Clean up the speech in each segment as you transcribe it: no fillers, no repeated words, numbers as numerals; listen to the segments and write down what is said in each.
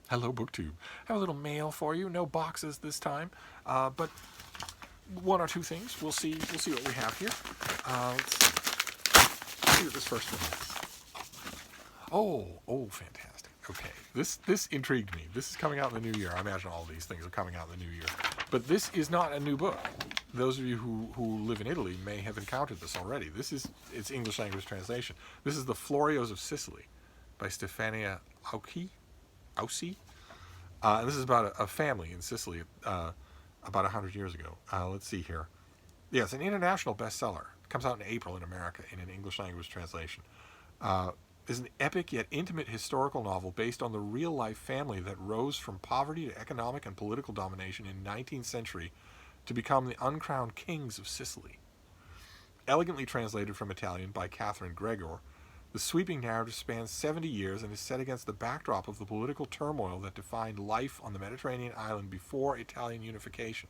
Hello, BookTube. I have a little mail for you. No boxes this time, but one or two things. We'll see. We'll see what we have here. Let's see what this first one is. Oh, fantastic. Okay, this intrigued me. This is coming out in the new year. I imagine all these things are coming out in the new year, but this is not a new book. Those of you who live in Italy may have encountered this already. This is its English language translation. This is the Florios of Sicily by Stefania Ausi. And this is about a family in Sicily about 100 years ago. Let's see here. Yeah, it's an international bestseller. It comes out in April in America in an English language translation. Uh, is an epic yet intimate historical novel based on the real life family that rose from poverty to economic and political domination in 19th century to become the uncrowned kings of Sicily. Elegantly translated from Italian by Catherine Gregor, the sweeping narrative spans 70 years and is set against the backdrop of the political turmoil that defined life on the Mediterranean island before Italian unification.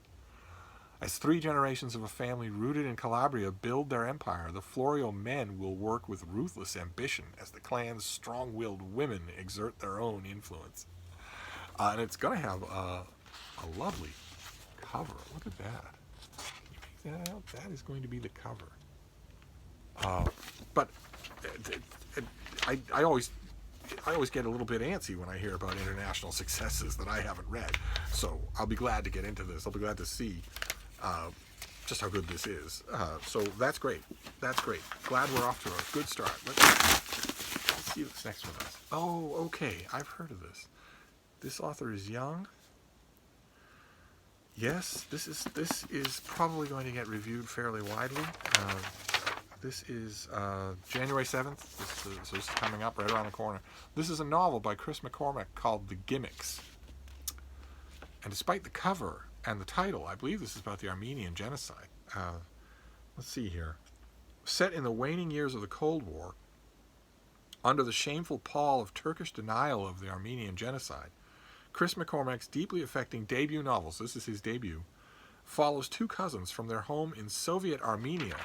As three generations of a family rooted in Calabria build their empire, the Florio men will work with ruthless ambition as the clan's strong willed women exert their own influence. And it's going to have a lovely cover. Look at that. Can you make that out? That is going to be the cover. But I always get a little bit antsy when I hear about international successes that I haven't read. So I'll be glad to get into this. I'll be glad to see just how good this is. So that's great. That's great. Glad we're off to a good start. Let's see what this next one is. Oh, okay. I've heard of this. This author is young. Yes, this is probably going to get reviewed fairly widely. This is January 7th, so this is coming up right around the corner. This is a novel by Chris McCormack called The Gimmicks. And despite the cover and the title, I believe this is about the Armenian genocide. Let's see here. Set in the waning years of the Cold War, under the shameful pall of Turkish denial of the Armenian genocide, Chris McCormack's deeply affecting debut novel, so this is his debut, follows two cousins from their home in Soviet Armenia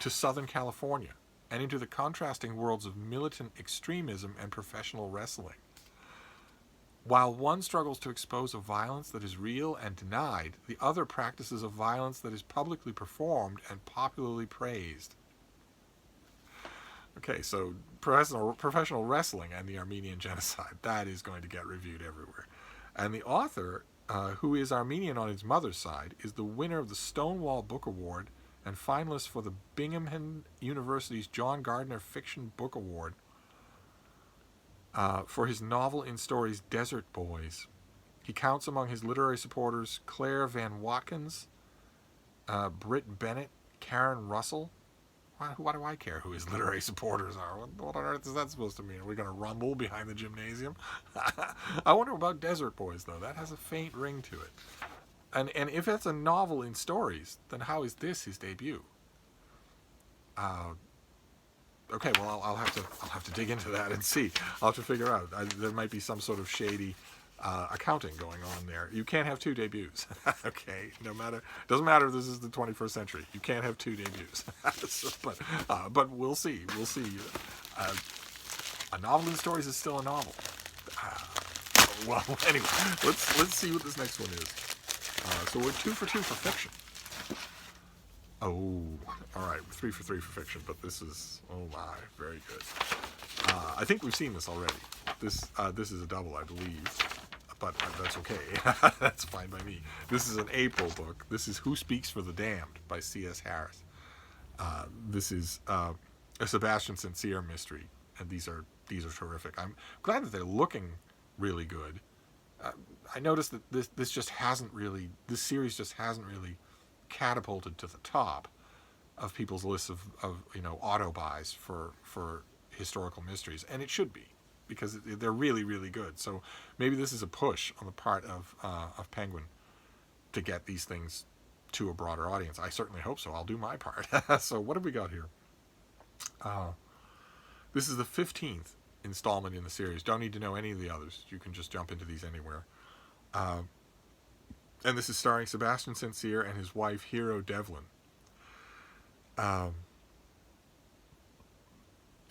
to Southern California and into the contrasting worlds of militant extremism and professional wrestling. While one struggles to expose a violence that is real and denied, the other practices a violence that is publicly performed and popularly praised. Okay, so professional wrestling and the Armenian genocide, that is going to get reviewed everywhere. And the author, who is Armenian on his mother's side, is the winner of the Stonewall Book Award and finalist for the Binghamton University's John Gardner Fiction Book Award for his novel in stories Desert Boys. He counts among his literary supporters Claire Van Watkins, Britt Bennett, Karen Russell. Why do I care who his literary supporters are? What on earth is that supposed to mean? Are we going to rumble behind the gymnasium? I wonder about Desert Boys, though. That has a faint ring to it. And if it's a novel in stories, then how is this his debut? Okay, well I'll have to dig into that and see. I'll have to figure out. There might be some sort of shady accounting going on there. You can't have two debuts. Okay, doesn't matter if this is the 21st century. You can't have two debuts. But we'll see. We'll see. A novel in stories is still a novel. Well, anyway, let's see what this next one is. So we're 2 for 2 for fiction. Oh, all right, 3 for 3 for fiction, but this is, oh my, very good. I think we've seen this already. This is a double, I believe, but that's okay. That's fine by me. This is an April book. This is Who Speaks for the Damned by C.S. Harris. This is a Sebastian Sincere mystery, and these are terrific. I'm glad that they're looking really good. I noticed that this series just hasn't really catapulted to the top of people's lists of auto buys for historical mysteries, and it should be, because they're really, really good. So maybe this is a push on the part of Penguin to get these things to a broader audience. I certainly hope so. I'll do my part. So what have we got here? This is the 15th installment in the series. Don't need to know any of the others. You can just jump into these anywhere. And this is starring Sebastian Sincere and his wife, Hero Devlin.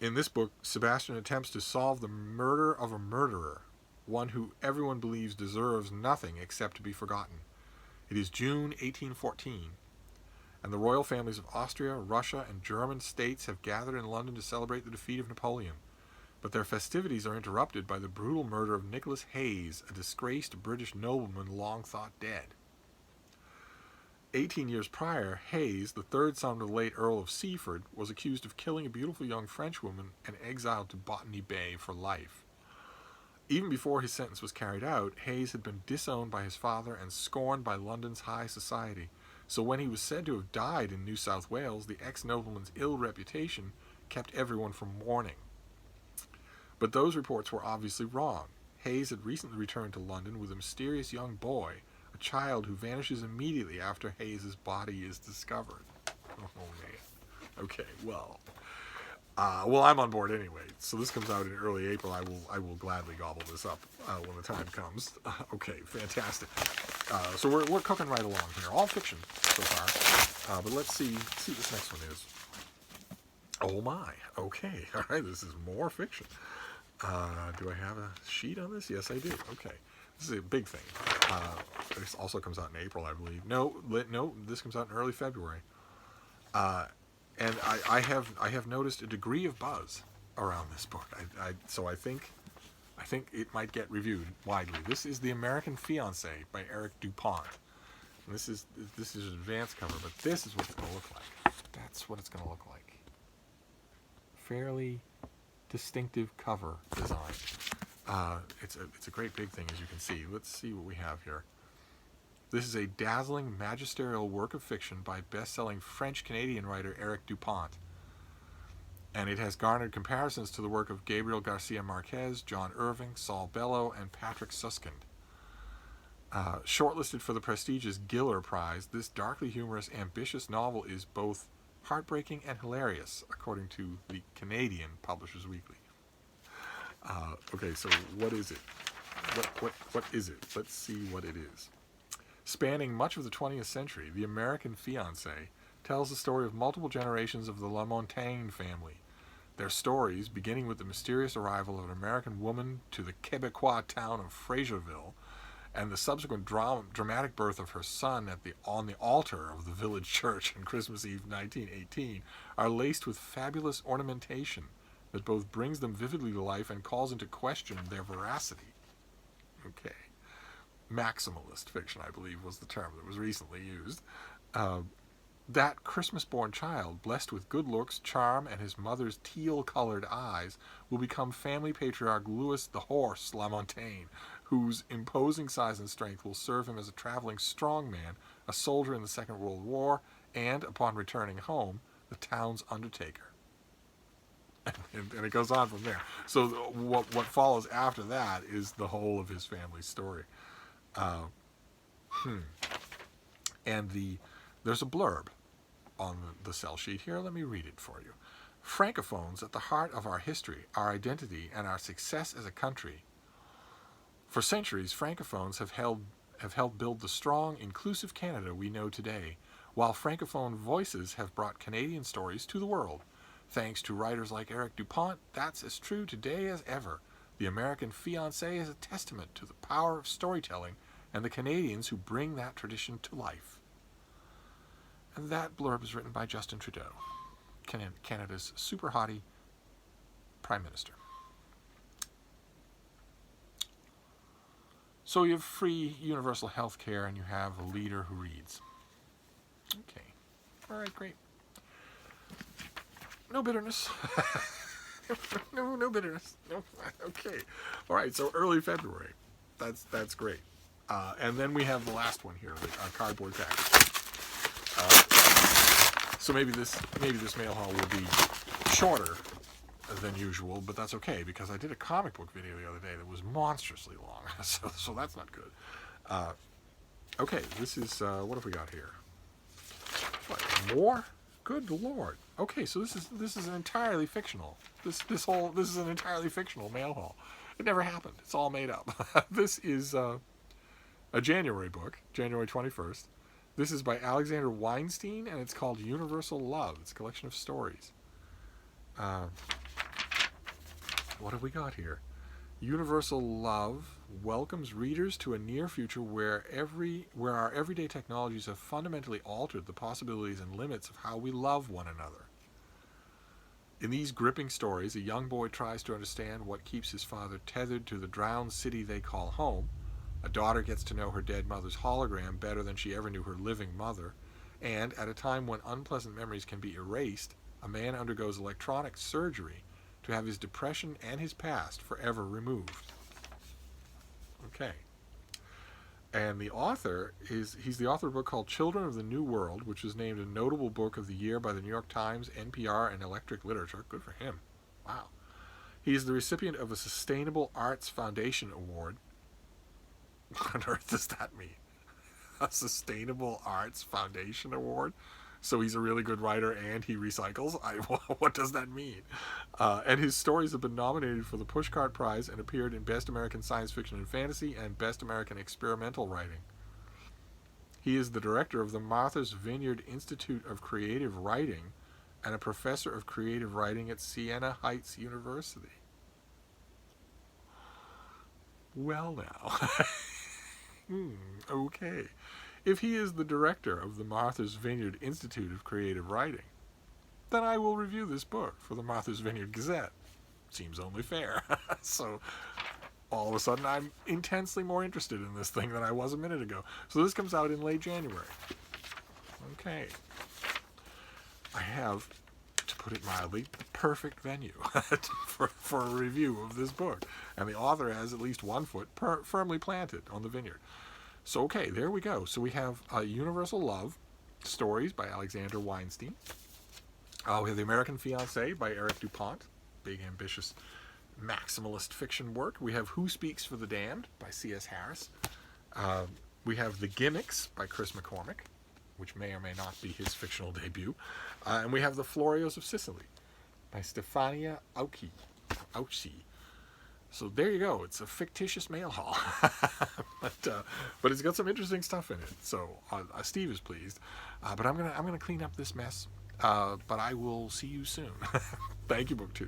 In this book, Sebastian attempts to solve the murder of a murderer one who everyone believes deserves nothing except to be forgotten. It is June 1814, and the royal families of Austria, Russia, and German states have gathered in London to celebrate the defeat of Napoleon. But their festivities are interrupted by the brutal murder of Nicholas Hayes, a disgraced British nobleman long thought dead. 18 years prior, Hayes, the third son of the late Earl of Seaford, was accused of killing a beautiful young Frenchwoman and exiled to Botany Bay for life. Even before his sentence was carried out, Hayes had been disowned by his father and scorned by London's high society. So when he was said to have died in New South Wales, the ex-nobleman's ill reputation kept everyone from mourning. But those reports were obviously wrong. Hayes had recently returned to London with a mysterious young boy, a child who vanishes immediately after Hayes's body is discovered. Oh, man. Okay, well, I'm on board anyway. So this comes out in early April. I will gladly gobble this up when the time comes. Okay, fantastic. So we're cooking right along here. All fiction so far. But let's see what this next one is. Oh my. Okay. All right. This is more fiction. Do I have a sheet on this? Yes, I do. Okay. This is a big thing. This also comes out in April, I believe. No. This comes out in early February. And I have noticed a degree of buzz around this book. So I think it might get reviewed widely. This is The American Fiancé by Eric Dupont. And this is an advanced cover, but this is what it's going to look like. That's what it's going to look like. Fairly distinctive cover design. It's a great big thing, as you can see. Let's see what we have here. This is a dazzling magisterial work of fiction by best-selling French-Canadian writer Eric Dupont. And it has garnered comparisons to the work of Gabriel Garcia Marquez, John Irving, Saul Bellow, and Patrick Suskind. Shortlisted for the prestigious Giller Prize, this darkly humorous, ambitious novel is both heartbreaking and hilarious, according to the Canadian Publishers Weekly. Okay, so what is it? What is it? Let's see what it is. Spanning much of the 20th century, The American Fiancé tells the story of multiple generations of the Lamontagne family. Their stories, beginning with the mysterious arrival of an American woman to the Quebecois town of Fraserville, and the subsequent dramatic birth of her son on the altar of the village church on Christmas Eve 1918, are laced with fabulous ornamentation that both brings them vividly to life and calls into question their veracity. Okay. Maximalist fiction, I believe, was the term that was recently used. That Christmas-born child, blessed with good looks, charm, and his mother's teal-colored eyes, will become family patriarch Louis the Horse Lamontagne, whose imposing size and strength will serve him as a traveling strongman, a soldier in the Second World War, and, upon returning home, the town's undertaker. And it goes on from there. So what follows after that is the whole of his family's story. And there's a blurb on the cell sheet here. Let me read it for you. Francophones at the heart of our history, our identity, and our success as a country. For centuries, Francophones have helped build the strong, inclusive Canada we know today, while Francophone voices have brought Canadian stories to the world. Thanks to writers like Eric Dupont, that's as true today as ever. The American Fiancé is a testament to the power of storytelling and the Canadians who bring that tradition to life. And that blurb is written by Justin Trudeau, Canada's super hottie Prime Minister. So you have free universal health care and you have a leader who reads. Okay. All right, great. No bitterness. No bitterness. No. Okay. All right. So early February. That's great. And then we have the last one here, the cardboard package. So maybe this mail haul will be shorter than usual, but that's okay because I did a comic book video the other day that was monstrously long, so that's not good. Okay. This is what have we got here? What, more? Good Lord. Okay, so this is an entirely fictional. This is an entirely fictional mail haul. It never happened. It's all made up. This is a January book, January 21st. This is by Alexander Weinstein, and it's called Universal Love. It's a collection of stories. What have we got here? Universal Love welcomes readers to a near future where our everyday technologies have fundamentally altered the possibilities and limits of how we love one another. In these gripping stories, a young boy tries to understand what keeps his father tethered to the drowned city they call home. A daughter gets to know her dead mother's hologram better than she ever knew her living mother. And at a time when unpleasant memories can be erased, a man undergoes electronic surgery to have his depression and his past forever removed. Okay. And the author he's the author of a book called Children of the New World, which was named a notable book of the year by the New York Times, NPR, and Electric Literature. Good for him. Wow. He is the recipient of a Sustainable Arts Foundation Award. What on earth does that mean? A Sustainable Arts Foundation Award? So he's a really good writer and he recycles? What does that mean? And his stories have been nominated for the Pushcart Prize and appeared in Best American Science Fiction and Fantasy and Best American Experimental Writing. He is the director of the Martha's Vineyard Institute of Creative Writing and a professor of creative writing at Siena Heights University. Well, now. Okay. If he is the director of the Martha's Vineyard Institute of Creative Writing, then I will review this book for the Martha's Vineyard Gazette. Seems only fair. So all of a sudden I'm intensely more interested in this thing than I was a minute ago. So this comes out in late January. Okay. I have, to put it mildly, the perfect venue for a review of this book. And the author has at least 1 foot firmly planted on the vineyard. So, okay, there we go. So we have Universal Love, stories by Alexander Weinstein. We have The American Fiancé by Eric Dupont, big, ambitious, maximalist fiction work. We have Who Speaks for the Damned by C.S. Harris. We have The Gimmicks by Chris McCormick, which may or may not be his fictional debut. And we have The Florios of Sicily by Stefania Auci. So there you go. It's a fictitious mail haul, but it's got some interesting stuff in it. So Steve is pleased. But I'm gonna clean up this mess. But I will see you soon. Thank you, BookTube.